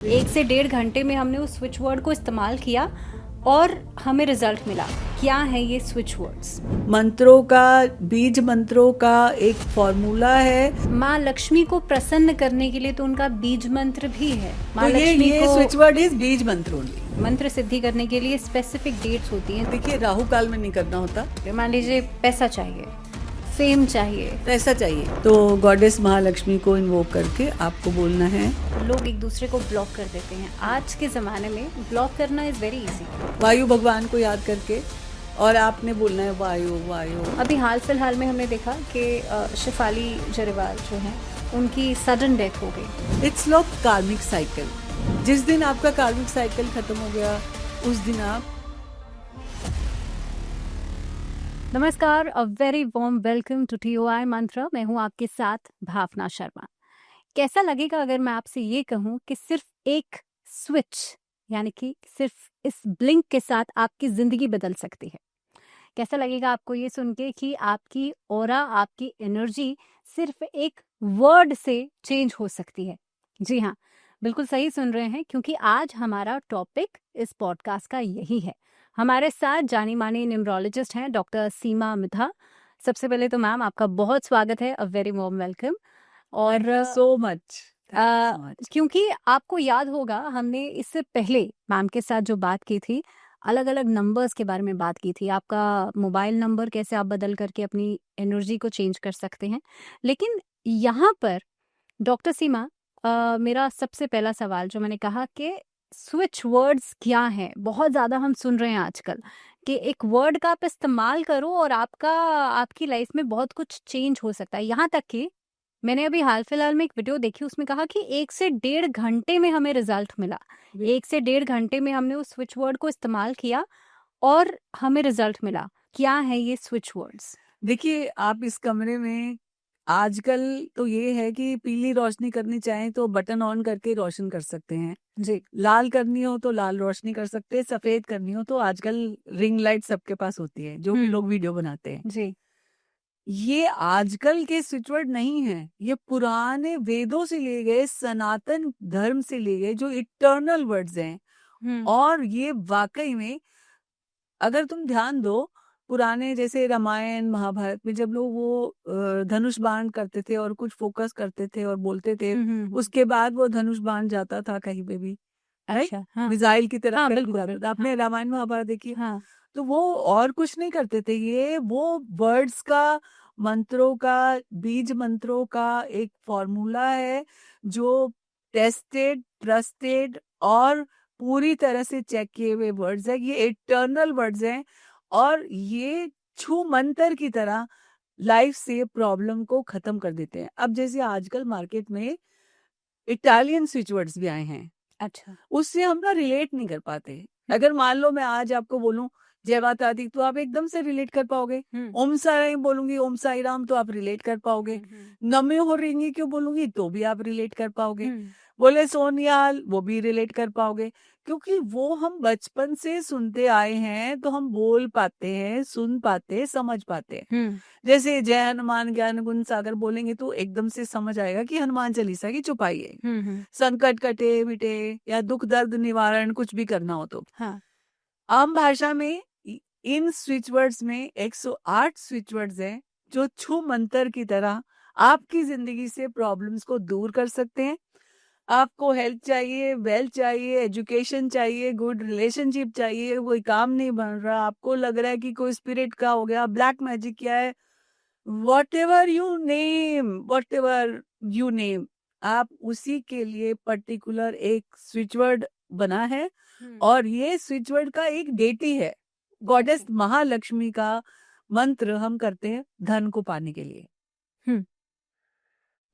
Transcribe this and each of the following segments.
1 से 1.5 घंटे में हमने उस स्विच वर्ड को इस्तेमाल किया और हमें रिजल्ट मिला। क्या है ये स्विच वर्ड्स? मंत्रों का, बीज मंत्रों का एक फॉर्मूला है। माँ लक्ष्मी को प्रसन्न करने के लिए तो उनका बीज मंत्र भी है। तो माँ लक्ष्मी ये को स्विच वर्ड इज बीज मंत्र ओनली। मंत्र सिद्धि करने के लिए स्पेसिफिक डेट्स होती हैं। देखिए, राहु काल में नहीं करना होता। मान लीजिए पैसा चाहिए, फेम चाहिए, पैसा चाहिए तो गॉडेस महालक्ष्मी को इन्वोक करके आपको बोलना है। लोग एक दूसरे को ब्लॉक कर देते हैं। आज के ज़माने में ब्लॉक करना इज़ वेरी इजी। वायु भगवान को याद करके और आपने बोलना है वायु वायु। अभी हाल फिलहाल में हमने देखा कि शिफाली जरेवाल जो हैं उनकी सडन डेथ हो गई। इट्स लॉक कार्मिक साइकिल। जिस दिन आपका कार्मिक साइकिल खत्म हो गया उस दिन आप। नमस्कार, a very warm welcome to TOI Mantra. मैं हूं आपके साथ भावना शर्मा। कैसा लगेगा अगर मैं आपसे ये कहूं कि सिर्फ एक स्विच यानी कि सिर्फ इस ब्लिंक के साथ आपकी जिंदगी बदल सकती है? कैसा लगेगा आपको ये सुन के कि आपकी ऑरा, आपकी एनर्जी सिर्फ एक वर्ड से चेंज हो सकती है? जी हाँ, बिल्कुल सही सुन रहे हैं, क्योंकि आज हमारा टॉपिक इस पॉडकास्ट का यही है। हमारे साथ जानी मानी न्यूमरोलॉजिस्ट हैं डॉक्टर सीमा मिधा। सबसे पहले तो मैम आपका बहुत स्वागत है, अ वेरी वार्म वेलकम। और सो मच क्योंकि आपको याद होगा हमने इससे पहले मैम के साथ जो बात की थी, अलग अलग नंबर्स के बारे में बात की थी। आपका मोबाइल नंबर कैसे आप बदल करके अपनी एनर्जी को चेंज कर सकते हैं। लेकिन यहाँ पर डॉक्टर सीमा, मेरा सबसे पहला सवाल जो मैंने कहा कि स्विच वर्ड्स क्या हैं? बहुत ज़्यादा हम सुन रहे हैं आजकल कि एक वर्ड का आप इस्तेमाल करो और आपकी लाइफ में बहुत कुछ चेंज हो सकता है। यहाँ तक कि मैंने अभी हाल फिलहाल में एक वीडियो देखी, उसमें कहा कि 1 से 1.5 घंटे में हमें रिजल्ट मिला। 1 से 1.5 घंटे में हमने उस स्विच वर्ड को इस्तेमाल किया और हमें रिजल्ट मिला। क्या है ये स्विच वर्ड्स? देखिए, आप इस कमरे में आजकल तो ये है कि पीली रोशनी करनी चाहें तो बटन ऑन करके रोशन कर सकते हैं। जी लाल करनी हो तो लाल रोशनी कर सकते हैं, सफेद करनी हो तो आजकल रिंग लाइट सबके पास होती है, जो भी लोग वीडियो बनाते हैं। जी। ये आजकल के स्विच वर्ड नहीं है, ये पुराने वेदों से लिए गए, सनातन धर्म से लिए गए जो इटर्नल वर्ड्स हैं। हम्म और ये वाकई में, अगर तुम ध्यान दो, पुराने जैसे रामायण महाभारत में जब लोग वो धनुष बाण करते थे और कुछ फोकस करते थे और बोलते थे, उसके बाद वो धनुष बाण जाता था कहीं पे भी, राइट? अच्छा, हाँ मिसाइल की तरह हाँ, कहीं बिल्कुल जाता बिल्कुल, था। आपने रामायण महाभारत देखी? हाँ तो वो और कुछ नहीं करते थे, ये वो वर्ड्स का, मंत्रों का, बीज मंत्रों का एक फॉर्मूला है जो टेस्टेड, ट्रस्टेड और पूरी तरह से चेक किए हुए वर्ड्स है। ये इटर्नल वर्ड्स हैं और ये छू मंतर की तरह लाइफ से प्रॉब्लम को खत्म कर देते हैं। अब जैसे आजकल मार्केट में इटालियन स्विच वर्ड्स भी आए हैं, अच्छा, उससे हम ना रिलेट नहीं कर पाते। अगर मान लो मैं आज आपको बोलूं जय माता दी, तो आप एकदम से रिलेट कर पाओगे। हम्म ओम साई बोलूंगी, ओम साई राम, तो आप रिलेट कर पाओगे। नमे हो रेंगी क्यों बोलूंगी तो भी आप रिलेट कर पाओगे। बोले सोनियाल, वो भी रिलेट कर पाओगे, क्योंकि वो हम बचपन से सुनते आए हैं, तो हम बोल पाते हैं, सुन पाते, समझ पाते हैं। हम्म जैसे जय हनुमान ज्ञान गुण सागर बोलेंगे तो एकदम से समझ आएगा कि हनुमान चालीसा की चौपाई है। संकट कटे मिटे या दुख दर्द निवारण कुछ भी करना हो तो। हाँ आम भाषा में इन स्विच वर्ड्स में 108 स्विच वर्ड्स हैं जो छू मंतर की तरह आपकी जिंदगी से प्रॉब्लम्स को दूर कर सकते हैं। आपको हेल्थ चाहिए, वेल्थ चाहिए, एजुकेशन चाहिए, गुड रिलेशनशिप चाहिए, कोई काम नहीं बन रहा, आपको लग रहा है कि कोई स्पिरिट का हो गया, ब्लैक मैजिक किया है, वॉट एवर यू नेम, आप उसी के लिए पर्टिकुलर एक स्विच वर्ड बना है। और ये स्विच वर्ड का एक डेटी है। गॉडेस महालक्ष्मी का मंत्र हम करते हैं धन को पाने के लिए। हम्म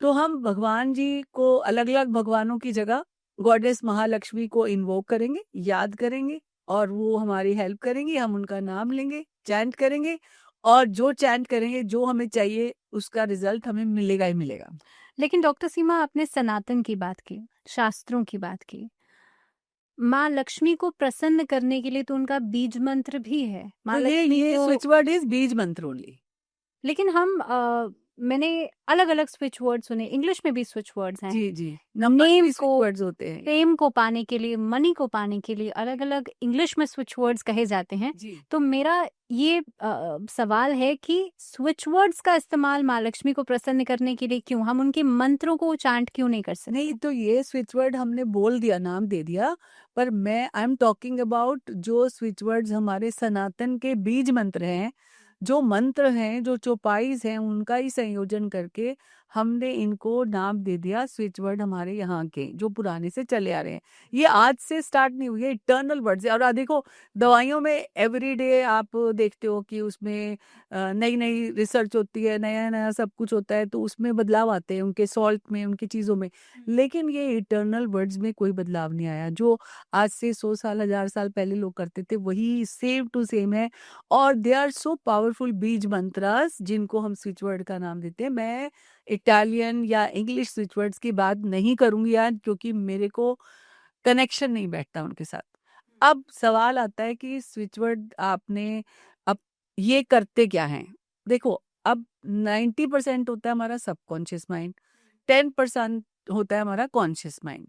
तो हम भगवान जी को, अलग अलग भगवानों की जगह गॉडेस महालक्ष्मी को इन्वोक करेंगे, याद करेंगे, और वो हमारी हेल्प करेंगी। हम उनका नाम लेंगे, चैंट करेंगे, और जो चैंट करेंगे, जो हमें चाहिए, उसका रिजल्ट हमें मिलेगा ही मिलेगा। लेकिन डॉक्टर सीमा, आपने सनातन की बात की, शास्त्रों की बात की। माँ लक्ष्मी को प्रसन्न करने के लिए तो उनका बीज मंत्र भी है। माँ तो लक्ष्मी ये को, स्विच वर्ड इज बीज मंत्र ओनली। लेकिन हम मैंने अलग-अलग स्विच वर्ड सुने, इंग्लिश में भी स्विच वर्ड्स हैं। जी, जी। नंबर्स नेम भी स्विच को, वर्ड्स होते हैं। फेम को पाने के लिए, मनी को पाने के लिए अलग-अलग इंग्लिश में स्विच वर्ड्स कहे जाते हैं। जी। तो मेरा ये सवाल है कि स्विच वर्ड्स का इस्तेमाल माँ लक्ष्मी को प्रसन्न करने के लिए क्यों? हम उनके मंत्रों को चांट क्यों नहीं कर सकते? नहीं, तो ये स्विच वर्ड हमने बोल दिया, नाम दे दिया, पर मैं आई एम टॉकिंग अबाउट जो स्विच वर्ड्स हमारे सनातन के बीज मंत्र हैं, जो मंत्र हैं, जो चौपाईस हैं, उनका ही संयोजन करके हमने इनको नाम दे दिया स्विच वर्ड हमारे यहाँ के, जो पुराने से चले आ रहे हैं। ये आज से स्टार्ट नहीं हुई है, इटर्नल वर्ड्स है। और देखो, दवाइयों में एवरीडे आप देखते हो कि उसमें नई-नई रिसर्च होती है, नया-नया सब कुछ होता है, तो उसमें बदलाव आते हैं, उनके सॉल्ट में, उनकी चीज़ों में। लेकिन ये इटर्नल वर्ड्स में कोई बदलाव नहीं आया। जो आज से 100 साल, 1000 साल पहले लोग करते थे, वही सेम टू सेम है। और दे आर सो पावरफुल बीज मंत्रास, जिनको हम स्विच वर्ड का नाम देते हैं। मैं इटालियन या इंग्लिश स्विच वर्ड्स की बात नहीं करूँगी आज, क्योंकि मेरे को कनेक्शन नहीं बैठता उनके साथ। अब सवाल आता है कि स्विच वर्ड आपने, अब ये करते क्या हैं? देखो, अब 90% होता है हमारा सबकॉन्शियस माइंड, 10% होता है हमारा कॉन्शियस माइंड।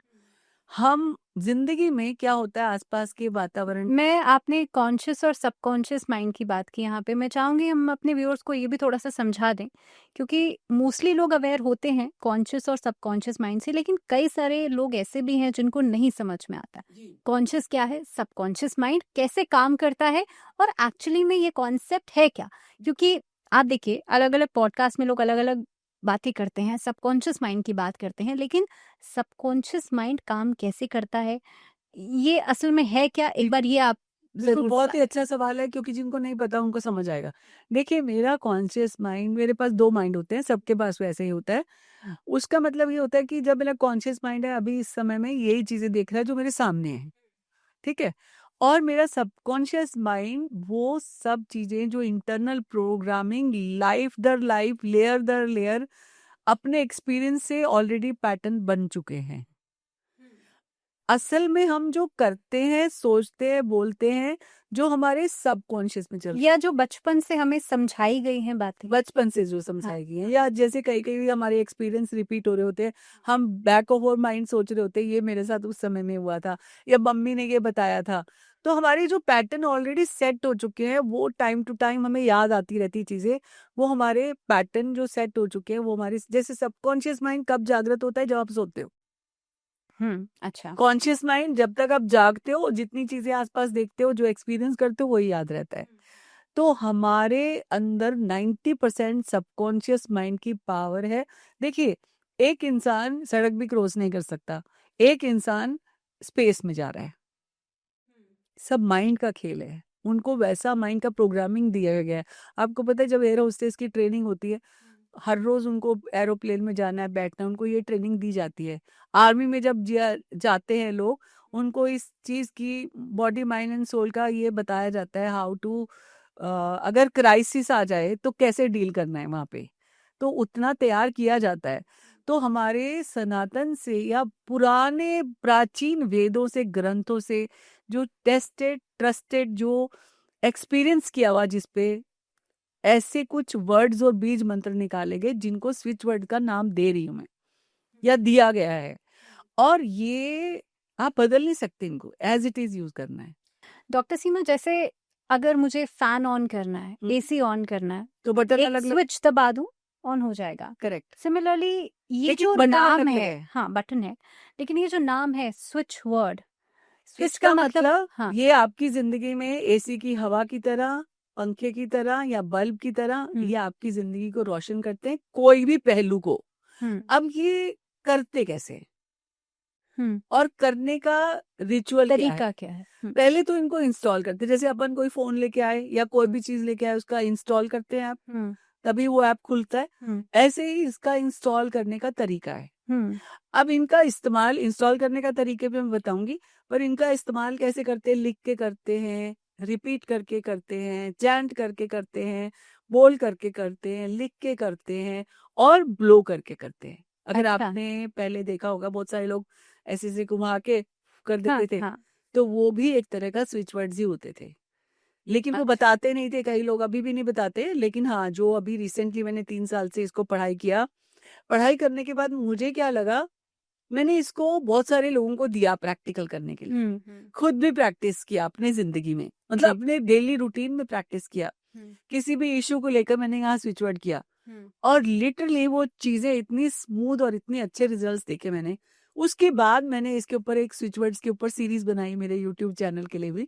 हम जिंदगी में क्या होता है, आसपास के वातावरण। मैं आपने कॉन्शियस और सबकॉन्शियस माइंड की बात की यहाँ पे, मैं चाहूँगी हम अपने व्यूअर्स को ये भी थोड़ा-सा समझा दें, क्योंकि मोस्टली लोग अवेयर होते हैं कॉन्शियस और सबकॉन्शियस माइंड से, लेकिन कई सारे लोग ऐसे भी हैं जिनको नहीं समझ में आता। जी। कॉन्शियस क्या है? सबकॉन्शियस माइंड कैसे काम करता है? और एक्चुअली में ये कॉन्सेप्ट है क्या? क्योंकि आप देखिए, अलग-अलग पॉडकास्ट में लोग अलग-अलग बातें करते हैं, सबकॉन्शियस माइंड की बात करते हैं, लेकिन सबकॉन्शियस माइंड काम कैसे करता है? ये असल में है क्या? एक बार ये आप बिल्कुल, ज़रूर बहुत बता। ही अच्छा सवाल है, क्योंकि जिनको नहीं पता उनको समझ आएगा। देखिए, मेरा कॉन्शियस माइंड, मेरे पास 2 माइंड होते हैं, सबके पास वैसे ही होता है। उसका मतलब ये होता है कि जब मेरा कॉन्शियस माइंड है, अभी इस समय में यही चीज़ें देख रहा है जो मेरे सामने है, ठीक है? और मेरा सबकॉन्शियस माइंड वो सब चीज़ें जो इंटरनल प्रोग्रामिंग लाइफ दर लाइफ, लेयर दर लेयर अपने एक्सपीरियंस से ऑलरेडी पैटर्न बन चुके हैं। असल में हम जो करते हैं, सोचते हैं, बोलते हैं, जो हमारे सबकॉन्शियस में चल रहा है। या जो बचपन से हमें समझाई गई हैं बातें। बचपन से जो हाँ। समझाई गई हैं, या जैसे कई-कई हमारे एक्सपीरियंस रिपीट हो रहे होते हैं, हम बैक ऑफ आवर माइंड सोच रहे होते हैं, ये मेरे साथ उस समय में हुआ था, या मम्मी ने ये बताया था। तो हमारे जो पैटर्न ऑलरेडी सेट हो चुके हैं, वो टाइम टू टाइम हमें याद आती रहती चीज़ें। वो हमारे पैटर्न जो सेट हो चुके हैं, वो हमारे जैसे सबकॉन्शियस माइंड कब जागृत होता है, जब आप सोते हो। अच्छा। कॉन्शियस माइंड जब तक आप जागते हो, जितनी चीजें आसपास देखते हो, जो एक्सपीरियंस करते हो, वही याद रहता है। तो हमारे अंदर 90% सबकॉन्शियस माइंड की पावर है। देखिए, एक इंसान सड़क भी क्रॉस नहीं कर सकता, एक इंसान स्पेस में जा रहा है, सब माइंड का खेल है। उनको वैसा माइंड का प्रोग्रामिंग दिया गया है। आपको पता है, जब एयर होस्टेस की ट्रेनिंग होती है, हर रोज उनको एरोप्लेन में जाना है, बैठना है, उनको ये ट्रेनिंग दी जाती है। आर्मी में जब जाते हैं लोग, उनको इस चीज की बॉडी माइंड एंड सोल का ये बताया जाता है, हाउ टू, अगर क्राइसिस आ जाए तो कैसे डील करना है वहां पे, तो उतना तैयार किया जाता है। तो हमारे सनातन से या पुराने प्राचीन वेदों से, ग्रंथों से, जो टेस्टेड ट्रस्टेड, जो एक्सपीरियंस किया हुआ, जिसपे ऐसे कुछ वर्ड्स और बीज मंत्र निकाले गए, जिनको स्विच वर्ड का नाम दे रही हूं मैं, या दिया गया है। और ये आप बदल नहीं सकते, इनको एज इट इज यूज करना है। डॉक्टर सीमा, जैसे अगर मुझे फैन ऑन करना है, एसी ऑन करना है, तो बटन एक अलग अलग। स्विच दबा दूं, ऑन हो जाएगा। करेक्ट। सिमिलरली ये लेकिन जो बटन नाम अलग अलग है, है। हाँ बटन है, लेकिन ये जो नाम है स्विच वर्ड, स्विच का इसका मतलब, मतलब हाँ। ये आपकी जिंदगी में एसी की हवा की तरह, पंखे की तरह, या बल्ब की तरह, ये आपकी जिंदगी को रोशन करते हैं, कोई भी पहलू को। हम्म अब ये करते कैसे हैं? हम्म और करने का रिचुअल क्या है? तरीका क्या है? पहले तो इनको इंस्टॉल करते हैं। जैसे अपन कोई फोन लेके आए या कोई भी चीज लेके आए, उसका इंस्टॉल करते हैं आप, हम्म तभी वो ऐप खुलता है। हम्म ऐसे ही इसका इंस्टॉल करने का तरीका है। हम्म अब इनका इस्तेमाल, इंस्टॉल करने का तरीके पे मैं बताऊंगी, पर इनका इस्तेमाल कैसे करते हैं? लिख के करते हैं, रिपीट करके करते हैं, चैंट करके करते हैं, बोल करके करते हैं, लिख के करते हैं, और ब्लो करके करते हैं। अगर अच्छा। आपने पहले देखा होगा, बहुत सारे लोग ऐसे घुमा के कर हाँ देते थे, हाँ। तो वो भी एक तरह का स्विच वर्ड्स ही होते थे। लेकिन वो अच्छा। बताते नहीं थे, कई लोग अभी भी नहीं बताते। लेकिन हाँ, जो अभी रिसेंटली मैंने 3 साल से इसको पढ़ाई किया, पढ़ाई करने के बाद मुझे क्या लगा, मैंने इसको बहुत सारे लोगों को दिया प्रैक्टिकल करने के लिए। खुद भी प्रैक्टिस किया अपनी ज़िंदगी में, मतलब जी। अपने डेली रूटीन में प्रैक्टिस किया। किसी भी इश्यू को लेकर मैंने यहाँ स्विच वर्ड किया और लिटरली वो चीज़ें इतनी स्मूथ और इतने अच्छे रिजल्ट्स देखे मैंने। उसके बाद मैंने इसके ऊपर एक स्विच वर्ड्स के ऊपर सीरीज़ बनाई मेरे यूट्यूब चैनल के लिए भी।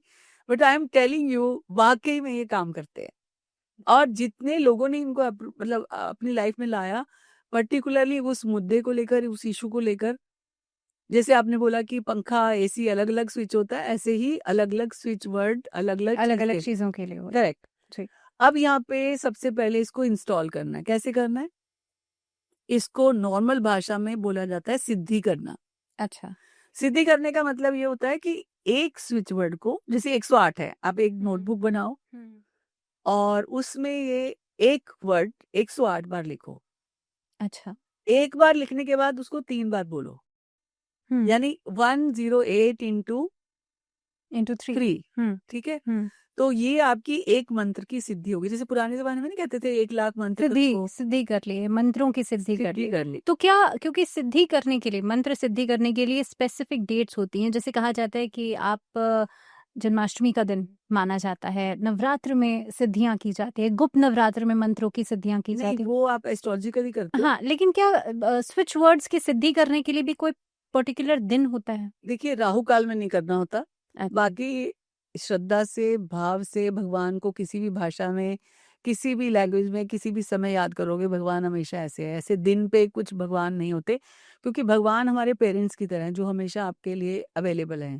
But I am telling you, वाक़ई में ये काम करते हैं। और जितने लोगों ने इनको मतलब अपनी लाइफ में लाया, पर्टिकुलरली उस मुद्दे को लेकर, उस इश्यू को लेकर, जैसे आपने बोला कि पंखा, एसी अलग-अलग स्विच होता है, ऐसे ही अलग-अलग स्विच वर्ड अलग-अलग अलग-अलग चीज़ें। चीज़ों के लिए होता है। करेक्ट। जी। अब यहाँ पे सबसे पहले इसको इंस्टॉल करना है। कैसे करना है? इसको नॉर्मल भाषा में बोला जाता है सिद्धि करना। अच्छा। सिद्धि करने का मतलब ये होता है कि एक स्विच वर्ड को, जैसे 108 है, आप एक नोटबुक बनाओ और उसमें ये एक वर्ड 108 बार लिखो। अच्छा। एक बार लिखने के बाद उसको 3 बार बोलो। यानी 108 इंटू इंटू 3। 3, ठीक है? तो ये आपकी एक मंत्र की सिद्धि होगी। जैसे पुराने ज़माने में नहीं कहते थे 1 लाख मंत्र सिद्धि सिद्धि कर लिए, मंत्रों की सिद्धि कर सिद्धि ली। कर ली। तो क्या, क्योंकि सिद्धि करने के लिए, मंत्र सिद्धि करने के लिए स्पेसिफिक डेट्स होती हैं, जैसे कहा जाता है कि आप जन्माष्टमी का दिन माना जाता है, नवरात्र में सिद्धियां की जाती है, गुप्त नवरात्र में मंत्रों की सिद्धियां की नहीं, जाती वो आप एस्ट्रोलॉजिकली करते है। हो। हाँ, लेकिन क्या स्विच वर्ड्स की सिद्धि करने के लिए भी कोई पर्टिकुलर दिन होता है? देखिए, राहु काल में नहीं करना होता। अच्छा। बाकी श्रद्धा से, भाव से भगवान को किसी भी भाषा में, किसी भी लैंग्वेज में, किसी भी समय याद करोगे, भगवान हमेशा ऐसे है। ऐसे दिन पे कुछ भगवान नहीं होते, क्योंकि भगवान हमारे पेरेंट्स की तरह हैं, जो हमेशा आपके लिए अवेलेबल हैं।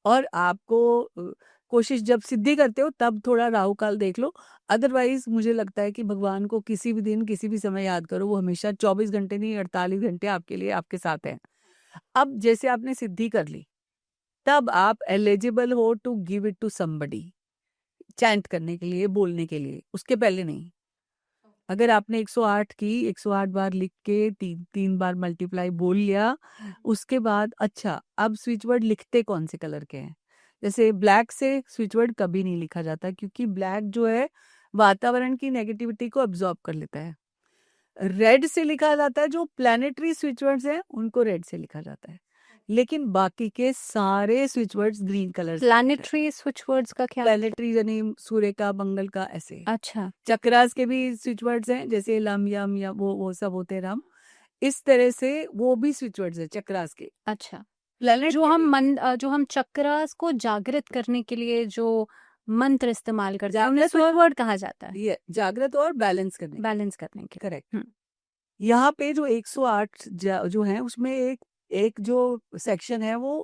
और आपको कोशिश जब सिद्धि करते हो तब थोड़ा राहु काल देख लो। अदरवाइज मुझे लगता है कि भगवान को किसी भी दिन, किसी भी समय याद करो, वो हमेशा 24 घंटे नहीं, 48 घंटे आपके लिए, आपके साथ हैं। अब जैसे आपने सिद्धि कर ली, तब आप एलिजिबल हो to give it to somebody, chant करने के लिए, बोलने के लिए, उसके पहले नहीं। अगर आपने 108 की, 108 बार लिख के 3 बार मल्टीप्लाई बोल लिया, उसके बाद अच्छा, अब स्विच वर्ड लिखते कौन से कलर के हैं? जैसे ब्लैक से स्विच वर्ड कभी नहीं लिखा जाता, क्योंकि ब्लैक जो है वातावरण की नेगेटिविटी को अब्सॉर्ब कर लेता है। रेड से लिखा जाता है, जो प्लैनेटरी स्विच वर्ड्स हैं उनको रेड से लिखा जाता है, लेकिन बाकी के सारे स्विच वर्ड्स ग्रीन कलर से। प्लैनेटरी स्विच वर्ड्स का क्या? प्लैनेटरी यानी सूर्य का, मंगल का, ऐसे। अच्छा। चक्रास के भी स्विच वर्ड्स हैं, जैसे लम, यम, या वो सब होते हैं, राम। इस तरह से वो भी स्विच वर्ड्स है चक्रास के। अच्छा। प्लैनेट जो के हम भी जो हम चक्रास को जागृत करने के लिए जो मंत्र इस्तेमाल करते हैं, उन्हें जागृत स्विच और वर्ड कहा जाता है, ये जागृत और बैलेंस करने। बैलेंस करने के। करेक्ट। यहाँ पे जो 108 जो है, उसमें एक एक जो सेक्शन है वो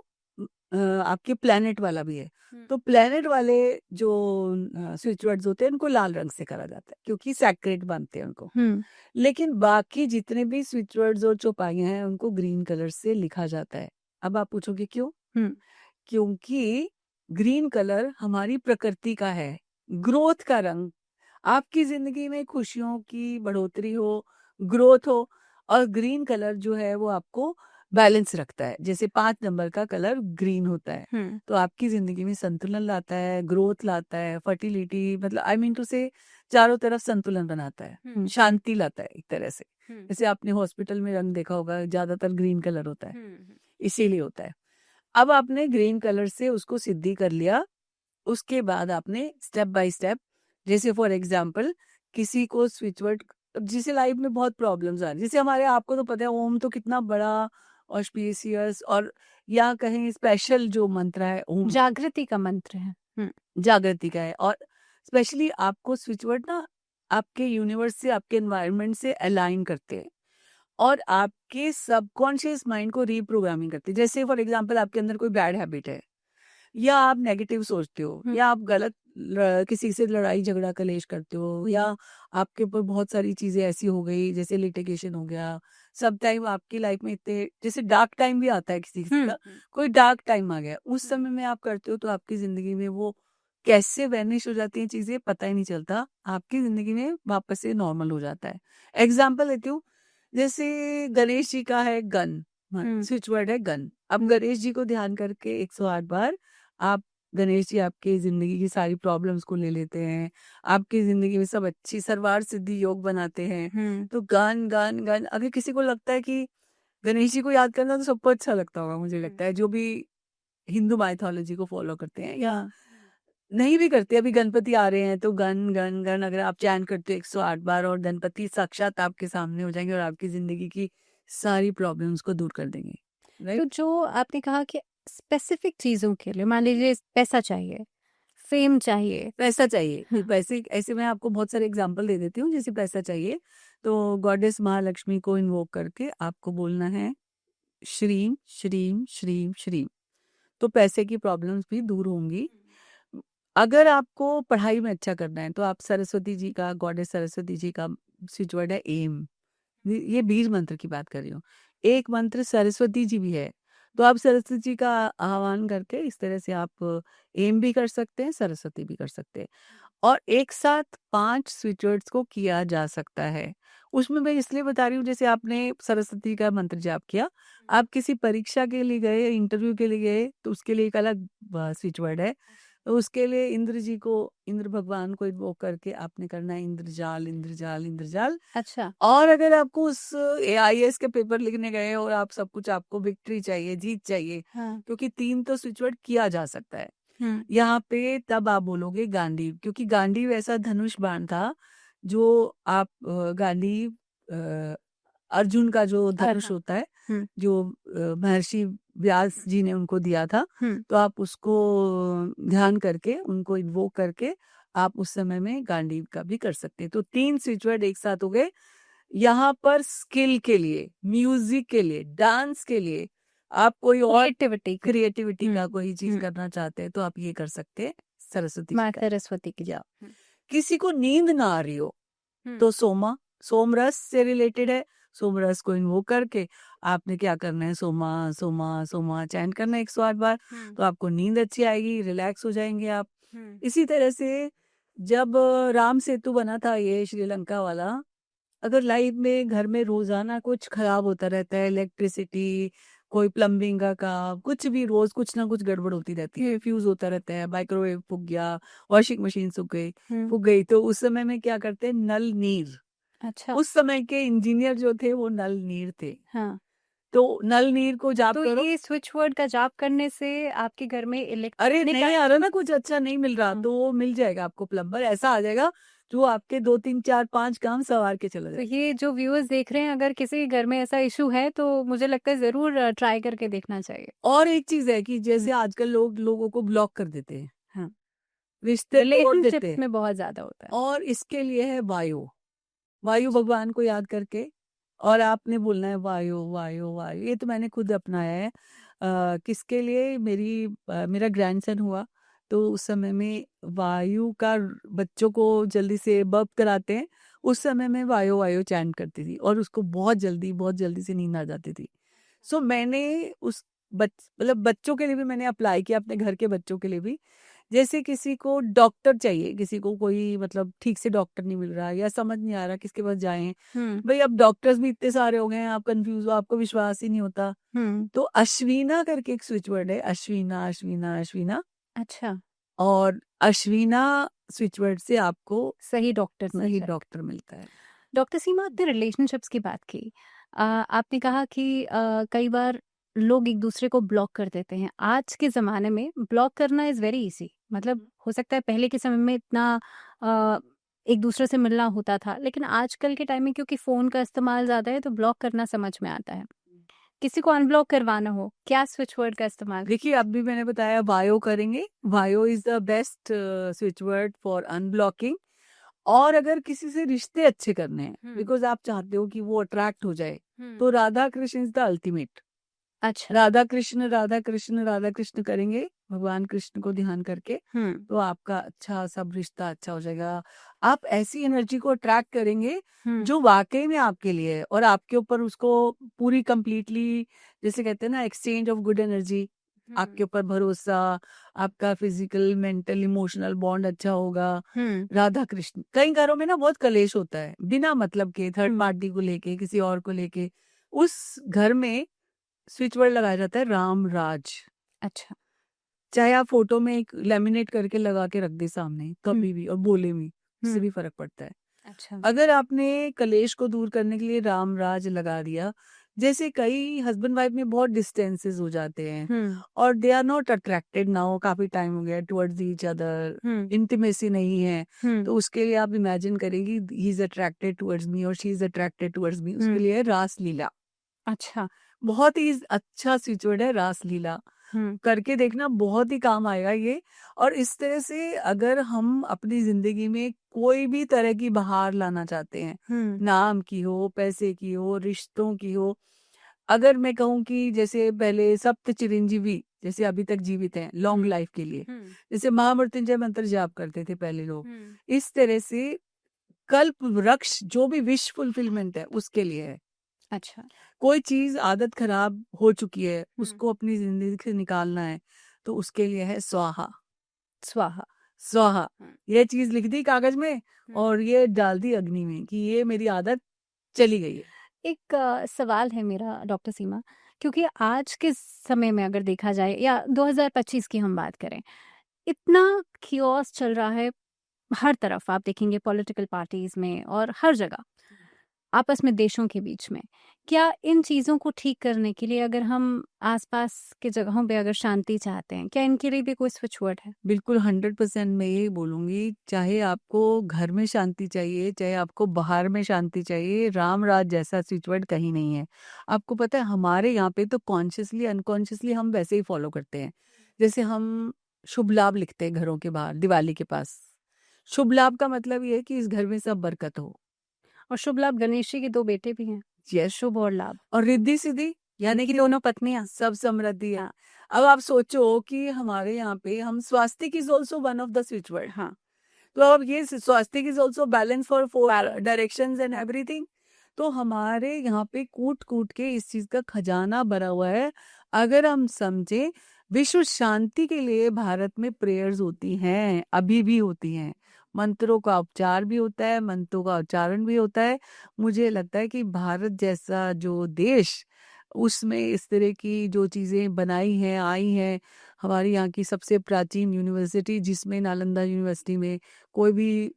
आपके प्लैनेट वाला भी है। तो प्लैनेट वाले जो स्विच वर्ड्स होते हैं, उनको लाल रंग से करा जाता है, क्योंकि सैक्रेड मानते हैं उनको। लेकिन बाकी जितने भी स्विच वर्ड्स और चौपाइयां हैं, उनको ग्रीन कलर से लिखा जाता है। अब आप पूछोगे क्यों? क्योंकि ग्रीन कलर हमारी प्रकृति का है, ग्रोथ का रंग। आपकी जिंदगी में खुशियों की बढ़ोतरी हो, ग्रोथ हो, और ग्रीन कलर जो है वो आपको बैलेंस रखता है। जैसे 5 नंबर का कलर ग्रीन होता है, तो आपकी जिंदगी में संतुलन लाता है, ग्रोथ लाता है, फर्टिलिटी, मतलब आई मीन टू से चारों तरफ संतुलन बनाता है, शांति लाता है एक तरह से। जैसे आपने हॉस्पिटल में रंग देखा होगा, ज्यादातर ग्रीन कलर होता है, इसीलिए होता है। अब आपने ग्रीन कलर से उसको सिद्धि कर लिया, उसके बाद आपने स्टेप बाय स्टेप, जैसे फॉर एग्जांपल किसी को स्विच वर्ड, जिसे लाइफ में बहुत प्रॉब्लम्स आ रही, जैसे हमारे, आपको तो पता है ओम तो कितना बड़ा ऑस्पिशियस, और या कहें स्पेशल जो मंत्र है ओम, जागृति का मंत्र है। जागृति का है। और स्पेशली आपको स्विच वर्ड ना आपके यूनिवर्स से, आपके एनवायरनमेंट से अलाइन करते हैं और आपके सबकॉन्शियस माइंड को रीप्रोग्रामिंग करते हैं। जैसे फॉर एग्जांपल आपके अंदर कोई बैड हैबिट है, या आप नेगेटिव सोचते हो, या आप गलत किसी से लड़ाई झगड़ा कलेश करते हो, या आपके ऊपर बहुत सारी चीजें ऐसी हो गई, जैसे लिटिगेशन हो गया। सब टाइम आपकी लाइफ में इतने, जैसे डार्क टाइम भी आता है किसी किसी का, कोई डार्क टाइम आ गया, उस समय में आप करते हो, तो आपकी जिंदगी में वो कैसे वैनिश हो जाती हैं चीजें, पता ही नहीं चलता, आपकी जिंदगी में वापस से नॉर्मल हो जाता है। एग्जाम्पल देती हूँ, जैसे गणेश जी का है गन, स्विच वर्ड है गन। अब गणेश जी को ध्यान करके 108 बार आप गणेश जी आपकी ज़िंदगी की सारी प्रॉब्लम्स को ले लेते हैं, आपकी ज़िंदगी में सब अच्छी सर्वार सिद्धि योग बनाते हैं। तो गान, गान, गान अगर किसी को लगता है कि गणेश जी को याद करना तो सबको अच्छा लगता होगा, मुझे लगता है, जो भी हिंदू माइथोलॉजी को फॉलो करते हैं या नहीं भी करते। अभी गणपति आ रहे हैं तो गण गण गण अगर आप चैन करते हो 108 बार और गणपति साक्षात आपके सामने हो जाएंगे और आपकी जिंदगी की सारी प्रॉब्लम्स को दूर कर देंगे, तो राइट। जो आपने कहा कि स्पेसिफिक चीजों के लिए, मान लीजिए पैसा चाहिए, फेम चाहिए, पैसा चाहिए हाँ, पैसे, ऐसे मैं आपको बहुत सारे एग्जांपल दे देती हूँ। जैसे पैसा चाहिए तो गॉडेस महालक्ष्मी को इन्वोक करके आपको बोलना है श्रीम श्रीम श्रीम श्रीम, तो पैसे की प्रॉब्लम्स भी दूर होंगी। अगर आपको पढ़ाई में अच्छा करना है तो आप सरस्वती जी का, गॉडेस सरस्वती जी का स्विच वर्ड है एम। ये बीज मंत्र की बात कर रही हूँ। एक मंत्र सरस्वती जी भी है, तो आप सरस्वती जी का आह्वान करके इस तरह से आप एम भी कर सकते हैं, सरस्वती भी कर सकते हैं। और एक साथ 5 स्विच वर्ड्स को किया जा सकता है। उसमें मैं इसलिए बता रही हूँ, जैसे आपने सरस्वती का मंत्र जाप किया, आप किसी परीक्षा के लिए गए, इंटरव्यू के लिए गए, तो उसके लिए एक अलग स्विच वर्ड है। तो उसके लिए इंद्र जी को, इंद्र भगवान को इन्वोक करके आपने करना है इंद्रजाल इंद्रजाल इंद्रजाल। अच्छा, और अगर आपको उस एआईएएस के पेपर लिखने गए और आप सब कुछ, आपको विक्ट्री चाहिए, जीत चाहिए, हाँ, क्योंकि 3 तो स्विच वर्ड किया जा सकता है हम्म, यहाँ पे, तब आप बोलोगे गांडीव, क्योंकि गांडीव ऐसा धनुष बाण था जो आप गांडीव अर्जुन का जो धनुष हाँ, होता है, हम्म, जो महर्षि व्यास जी ने उनको दिया था, हम्म, तो आप उसको ध्यान करके, उनको इन्वोक करके आप उस समय में गांडीव का भी कर सकते हैं। तो 3 स्विच वर्ड एक साथ हो गए। यहाँ पर स्किल के लिए, म्यूजिक के लिए, डांस के लिए, आप कोई और क्रिएटिविटी की, क्रिएटिविटी का कोई चीज हम्म, करना चाहते हैं तो आप ये कर सकते हैं सरस्वती जी माँ का। सरस्वती की, या हम्म, किसी को नींद ना आ रही हो हम्म, तो सोमा, सोमरस से रिलेटेड है, सोमरस को इन्वोक करके आपने क्या करना है, सोमा सोमा सोमा चैंट करना है 108 बार, हम्म, तो आपको नींद अच्छी आएगी, रिलैक्स हो जाएंगे आप। हम्म, इसी तरह से जब राम सेतु बना था ये श्रीलंका वाला, अगर लाइफ में घर में रोजाना कुछ खराब होता रहता है, इलेक्ट्रिसिटी, कोई प्लम्बिंग का काम, कुछ भी रोज कुछ ना कुछ गड़बड़ होती रहती है, फ्यूज होता रहता है, माइक्रोवेव फूक गया, वॉशिंग मशीन हम्म, फूक गई, तो उस समय में क्या करते हैं, नल नीर। अच्छा, उस समय के इंजीनियर जो थे वो नल नीर थे, हाँ, तो नल नीर को जाप तो करो। ये स्विच वर्ड का जाप करने से आपके घर में अरे इलेक्ट्रिक नहीं आ रहा ना, कुछ अच्छा नहीं मिल रहा, हाँ, तो वो मिल जाएगा आपको, प्लम्बर ऐसा आ जाएगा जो आपके 2 3 4 5 काम सवार के चला तो जाएगा। ये जो व्यूअर्स देख रहे हैं, अगर किसी के घर में ऐसा इशू है तो मुझे लगता है जरूर ट्राई करके देखना चाहिए। और एक चीज है कि हम्म, जैसे आजकल लोग लोगों को ब्लॉक कर देते हैं, हाँ, रिश्ते तोड़ देते रिलेशनशिप्स हैं, में बहुत ज्यादा होता है। और इसके लिए है वायु, वायु भगवान को याद करके, और आपने बोलना है वायु वायु वायु। ये तो मैंने खुद अपनाया है। किसके लिए, मेरा ग्रैंडसन हुआ तो उस समय में वायु का, बच्चों को जल्दी से बर्प कराते हैं, उस समय में वायु वायु चैंट करती थी और उसको बहुत जल्दी से नींद आ जाती थी। सो मैंने उस मतलब बच्चों के लिए भी मैंने अप्लाई किया, अपने घर के बच्चों के लिए भी। जैसे किसी को डॉक्टर चाहिए, किसी को कोई मतलब ठीक से डॉक्टर नहीं मिल रहा या समझ नहीं आ रहा किसके पास जाएं, हम्म, भाई अब डॉक्टर्स भी इतने सारे हो गए हैं, आप कंफ्यूज हो, आपको विश्वास ही नहीं होता, हम्म, तो अश्वीना करके एक स्विच वर्ड है, अश्वीना अश्वीना अश्वीना, अच्छा, और अश्वीना स्विच वर्ड से आपको सही डॉक्टर मिल सही जाए। डॉक्टर मिलता है। डॉक्टर सीमा, आपने रिलेशनशिप्स की बात की, आपने कहा कि कई बार लोग एक दूसरे को ब्लॉक कर देते हैं। आज के ज़माने में ब्लॉक करना इज़ वेरी इजी, मतलब हो सकता है पहले के समय में इतना अ, एक दूसरे से मिलना होता था, लेकिन आजकल के टाइम में क्योंकि फ़ोन का इस्तेमाल ज़्यादा है तो ब्लॉक करना समझ में आता है। किसी को अनब्लॉक करवाना हो, क्या स्विच वर्ड का इस्तेमाल? देखिए अभी मैंने बताया वायो करेंगे, वायो is the best switch word for unblocking. और अगर किसी से रिश्ते अच्छे करने हैं, हम्म, बिकॉज आप चाहते हो कि वो अट्रैक्ट हो जाए, हम्म, तो Radha Krishna is the ultimate. अच्छा, राधा कृष्ण राधा कृष्ण राधा कृष्ण करेंगे, भगवान कृष्ण को ध्यान करके, हम्म, तो आपका अच्छा सब रिश्ता अच्छा हो जाएगा। आप ऐसी एनर्जी को अट्रैक्ट करेंगे हम्म, जो वाकई में आपके लिए है, और आपके ऊपर उसको पूरी कंप्लीटली, जैसे कहते हैं ना, एक्सचेंज ऑफ गुड एनर्जी, हम्म, आपके ऊपर भरोसा, आपका फिजिकल मेंटल इमोशनल बॉन्ड अच्छा होगा। हम्म, राधा कृष्ण, कई घरों में ना बहुत कलेश होता है बिना मतलब के, थर्ड हम्म, पार्टी को लेके, किसी और को लेके, उस घर में स्विच वर्ड लगाया जाता है राम राज। अच्छा, चाहे आप फोटो में एक लेमिनेट करके लगा के रख दे सामने कभी भी और बोले भी, उससे हम्म, भी फर्क पड़ता है। अच्छा। अगर आपने कलेश को दूर करने के लिए राम राज लगा दिया, जैसे कई हस्बैंड वाइफ में बहुत डिस्टेंसेस हो जाते हैं हम्म, और they are not attracted now, काफी टाइम हो गया towards each other, hmm, intimacy नहीं है, हम्म, तो उसके लिए आप इमेजिन करेंगी he is attracted towards me और she is attracted towards me, उसके हम्म, लिए है रास लीला। अच्छा। बहुत ही अच्छा सिचुएट है रास लीला, हम्म, करके देखना, बहुत ही काम आएगा ये। और इस तरह से अगर हम अपनी जिंदगी में कोई भी तरह की बहार लाना चाहते हैं, हम्म, नाम की हो, पैसे की हो, रिश्तों की हो, अगर मैं कहूँ कि जैसे पहले सप्त चिरंजीवी जैसे अभी तक जीवित हैं लॉन्ग हम्म, लाइफ के लिए, हम्म, जैसे महामृत्युंजय मंत्र जाप करते थे पहले लोग, हम्म, इस तरह से कल्प वृक्ष जो भी विश फुलफिलमेंट है उसके लिए है। अच्छा। कोई चीज आदत खराब हो चुकी है, हम्म, उसको अपनी जिंदगी से निकालना है, तो उसके लिए है स्वाहा। स्वाहा। स्वाहा, हम्म, ये चीज लिख दी कागज में हम्म। और ये डाल दी अग्नि में कि ये मेरी आदत चली गई है। एक सवाल है मेरा डॉक्टर सीमा, क्योंकि आज के समय में अगर देखा जाए या 2025 की हम बात करें, इतना कियोस चल रहा है हर तरफ, आप देखेंगे पॉलिटिकल पार्टीज में और हर जगह, आपस में देशों के बीच में। क्या इन चीज़ों को ठीक करने के लिए अगर हम आसपास के जगहों पे अगर शांति चाहते हैं, क्या इनके लिए भी कोई स्विच वर्ड है? बिल्कुल 100% मैं यही बोलूंगी, चाहे आपको घर में शांति चाहिए, चाहे आपको बाहर में शांति चाहिए, राम राज जैसा सिचुएट कहीं नहीं है। आपको पता है हमारे यहाँ पे तो कॉन्शियसली अनकॉन्शियसली हम वैसे ही फॉलो करते हैं। जैसे हम शुभ लाभ लिखते हैं घरों के बाहर दिवाली के पास, शुभ लाभ का मतलब ये है कि इस घर में सब बरकत हो। और शुभ लाभ, गणेश जी के 2 बेटे भी हैं, यस। शुभ और लाभ, और रिद्धि सिद्धि यानी इनकी कि दोनों पत्नियां। सब समृद्धि है। हाँ, अब आप सोचो कि हमारे यहाँ पे हम swastik is also one of the switch word. हाँ, तो अब ये swastik is also balance for 4 directions and everything. तो हमारे यहाँ पे कूट कूट के इस चीज का खजाना भरा हुआ है। अगर हम समझे, विश्व शांति के लिए भारत में प्रेयर्स होती हैं, अभी भी होती हैं, मंत्रों का उपचार भी होता है, मंत्रों का उच्चारण भी होता है। मुझे लगता है कि भारत जैसा जो देश, उसमें इस तरह की जो चीजें बनाई हैं, आई हैं, हमारी यहाँ की सबसे प्राचीन यूनिवर्सिटी जिसमें नालंदा यूनिवर्सिटी में कोई भी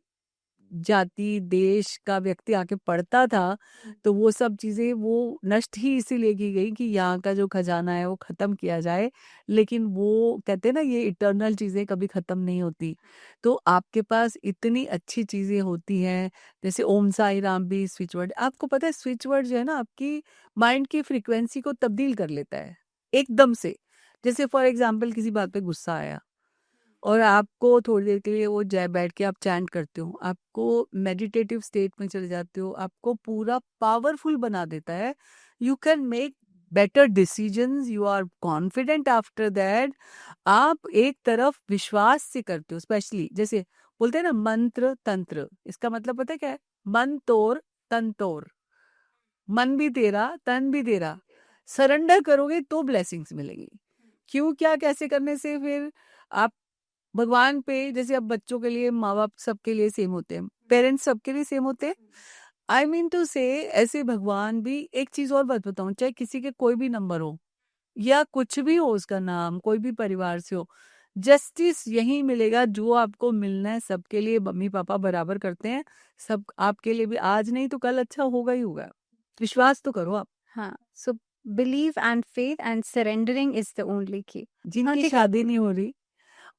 जाति देश का व्यक्ति आके पढ़ता था, तो वो सब चीजें वो नष्ट ही इसीलिए की गई कि यहाँ का जो खजाना है वो खत्म किया जाए। लेकिन वो कहते हैं ना, ये इटर्नल चीजें कभी खत्म नहीं होती। तो आपके पास इतनी अच्छी चीजें होती हैं, जैसे ओम साई राम भी स्विच वर्ड। आपको पता है स्विच वर्ड जो है ना, आपकी माइंड की फ्रीक्वेंसी को तब्दील कर लेता है एकदम से। जैसे फॉर एग्जाम्पल किसी बात पे गुस्सा आया और आपको थोड़ी देर के लिए वो जाए बैठ के आप चैंट करते हो, आपको मेडिटेटिव स्टेट में चले जाते हो, आपको पूरा पावरफुल बना देता है। You can make better decisions, you are confident after that. आप एक तरफ विश्वास से करते हो, स्पेशली जैसे बोलते हैं ना मंत्र तंत्र, इसका मतलब पता है क्या है? मन तोड़ तन तोड़, मन भी तेरा तन भी तेरा, सरेंडर करोगे तो ब्लेसिंग्स मिलेगी। क्यों, क्या, कैसे करने से? फिर आप भगवान पे, जैसे अब बच्चों के लिए माँ बाप सबके लिए सेम होते हैं, पेरेंट्स सबके लिए सेम होते हैं। आई मीन टू से ऐसे भगवान भी, एक चीज और बात बताऊं, चाहे किसी के कोई भी नंबर हो या कुछ भी हो, उसका नाम कोई भी परिवार से हो, जस्टिस यही मिलेगा जो आपको मिलना है। सबके लिए मम्मी पापा बराबर करते हैं, सब आपके लिए भी आज नहीं तो कल अच्छा होगा ही होगा। विश्वास तो करो आप। हाँ, so believe and faith and surrendering is the only की। हाँ, जिनकी ठीक। शादी नहीं हो रही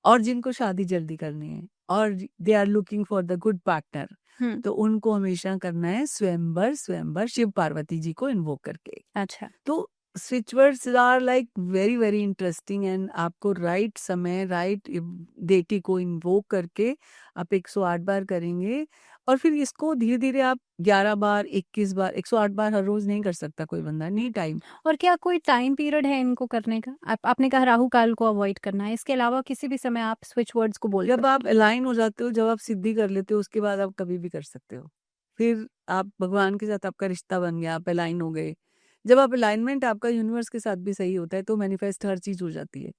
और जिनको शादी जल्दी करनी है और they are looking for the good partner, hmm, तो उनको हमेशा करना है स्वयंवर, स्वयंवर शिव पार्वती जी को इन्वोक करके। अच्छा। तो switch words are like very very interesting and आपको राइट समय राइट डेटी को इन्वोक करके आप 108 बार करेंगे। और फिर इसको धीरे धीरे आप 11 बार, 21 बार, 108 बार हर रोज नहीं कर सकता कोई बंदा, नहीं टाइम। और क्या कोई टाइम पीरियड है इनको करने का? आपने कहा राहु काल को अवॉइड करना है, इसके अलावा किसी भी समय आप स्विच वर्ड्स को बोल जब सकते आप अलाइन हो जाते हो, जब आप सिद्धि कर लेते हो, उसके बाद आप कभी भी कर सकते हो। फिर आप भगवान के साथ आपका रिश्ता बन गया, आप अलाइन हो गए। जब आप अलाइनमेंट आपका यूनिवर्स के साथ भी सही होता है तो मैनिफेस्ट हर चीज हो जाती है।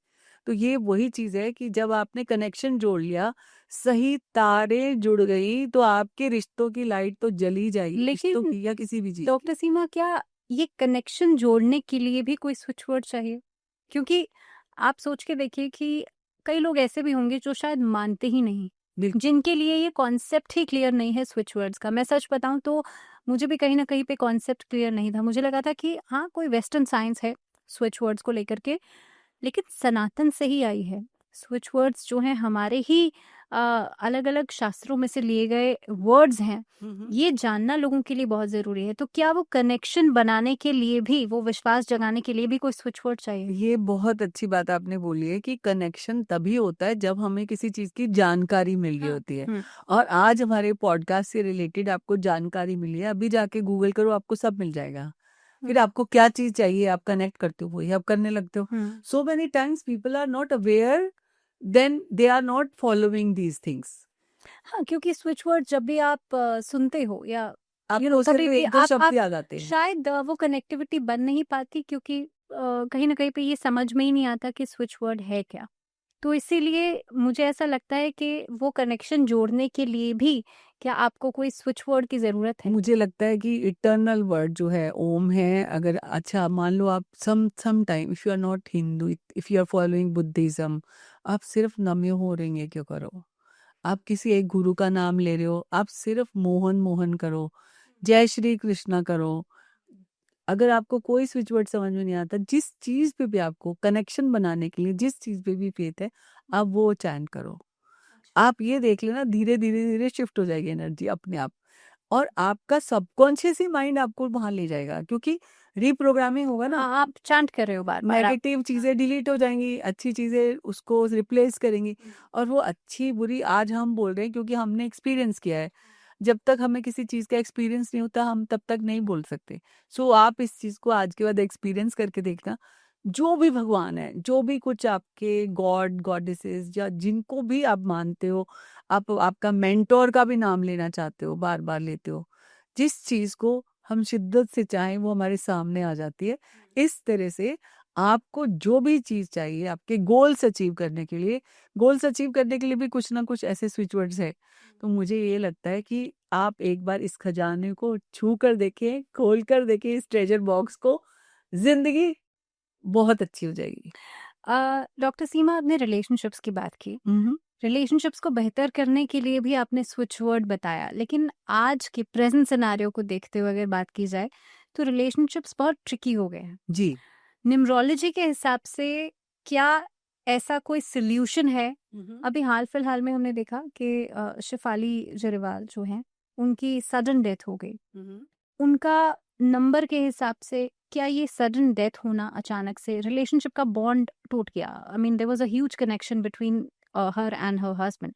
तो ये वही चीज है कि जब आपने कनेक्शन जोड़ लिया, सही तारे जुड़ गई, तो आपके रिश्तों की लाइट तो जली जाएगी, रिश्तों लेकिन की या किसी भी चीज की। डॉक्टर सीमा, क्या ये कनेक्शन जोड़ने के लिए भी कोई स्विच वर्ड चाहिए? क्योंकि आप सोच के देखिए कि कई लोग ऐसे भी होंगे जो शायद मानते ही नहीं, बिल्कुल। जिनके लिए ये कॉन्सेप्ट ही क्लियर नहीं है स्विच वर्ड्स का। मैं सच बताऊं तो मुझे भी कहीं ना कहीं पे कॉन्सेप्ट क्लियर नहीं था। मुझे लगा था कि हाँ, कोई वेस्टर्न साइंस है स्विच वर्ड्स को लेकर के, लेकिन सनातन से ही आई है। स्विच वर्ड्स जो हैं हमारे ही अलग अलग शास्त्रों में से लिए गए वर्ड्स हैं। ये जानना लोगों के लिए बहुत ज़रूरी है। तो क्या वो कनेक्शन बनाने के लिए भी, वो विश्वास जगाने के लिए भी कोई स्विच वर्ड चाहिए? ये बहुत अच्छी बात आपने बोली है कि कनेक्शन तभी होता है जब हमें किसी चीज की जानकारी मिल गई होती है। और आज हमारे पॉडकास्ट से रिलेटेड आपको जानकारी मिली है, अभी जाके गूगल करो, आपको सब मिल जाएगा। फिर आपको क्या चीज चाहिए, आप कनेक्ट करते हो, वही आप करने लगते हो। So many times people are not aware, then they are not following these things. हाँ, क्योंकि स्विच वर्ड जब भी आप सुनते हो या आपको कभी सिर्फ भी एक दो आप शब्द याद आते हैं। शायद वो कनेक्टिविटी बन नहीं पाती, क्योंकि कहीं ना कहीं पे ये समझ में ही नहीं आता कि स्विच वर्ड है क्या। तो इसीलिए मुझे ऐसा लगता है कि वो कनेक्शन जोड़ने के लिए भी क्या आपको कोई स्विच वर्ड की ज़रूरत है? मुझे लगता है कि इटर्नल वर्ड जो है ओम है। अगर अच्छा मान लो आप some time if you are not Hindu, if you are following Buddhism, आप सिर्फ नम्य हो रही है, क्यों करो? आप किसी एक गुरु का नाम ले रहे हो, आप सिर्फ मोहन मोहन करो, जय श्री कृष्णा करो। अगर आपको कोई स्विच वर्ड समझ में नहीं आता, जिस चीज पे भी आपको कनेक्शन बनाने के लिए जिस चीज पे भी फेथ है, आप वो चैंट करो। आप ये देख लेना, धीरे धीरे धीरे शिफ्ट हो जाएगी एनर्जी अपने आप। और आपका सबकॉन्शियस ही माइंड आपको वहां ले जाएगा, क्योंकि रीप्रोग्रामिंग होगा ना। हाँ, आप चैंट कर रहे हो बार बार। नेगेटिव चीजें डिलीट हो जाएंगी, अच्छी चीजें उसको रिप्लेस करेंगी। और वो अच्छी बुरी आज हम बोल रहे हैं क्योंकि हमने एक्सपीरियंस किया है। जब तक हमें किसी चीज का एक्सपीरियंस नहीं होता, हम तब तक नहीं बोल सकते। सो आप इस चीज को आज के बाद एक्सपीरियंस करके देखना। जो भी भगवान है, जो भी कुछ आपके गॉड गॉडेसेस या जिनको भी आप मानते हो, आप आपका मेंटोर का भी नाम लेना चाहते हो, बार बार लेते हो, जिस चीज को हम शिद्दत से चाहें वो हमारे सामने आ जाती है। इस तरह से आपको जो भी चीज चाहिए आपके गोल्स अचीव करने के लिए, गोल्स अचीव करने के लिए भी कुछ ना कुछ ऐसे स्विच वर्ड्स है। तो मुझे ये लगता है कि आप एक बार इस खजाने को छू कर देखें, खोल कर देखें इस ट्रेजर बॉक्स को, जिंदगी बहुत अच्छी हो जाएगी। डॉक्टर सीमा, आपने रिलेशनशिप्स की बात की। रिलेशनशिप्स को बेहतर करने के लिए भी आपने स्विच वर्ड बताया, लेकिन आज के प्रेजेंट सिनेरियो को देखते हुए अगर बात की जाए तो रिलेशनशिप्स बहुत ट्रिकी हो गए हैं। जी। न्यूमरोलॉजी के हिसाब से क्या ऐसा कोई सोल्यूशन है? अभी हाल फिलहाल में हमने देखा कि शेफाली जरीवाल जो हैं, उनकी सडन डेथ हो गई। उनका नंबर के हिसाब से क्या ये सडन डेथ होना अचानक से रिलेशनशिप का बॉन्ड टूट गया? I mean there was a huge connection between her and her husband.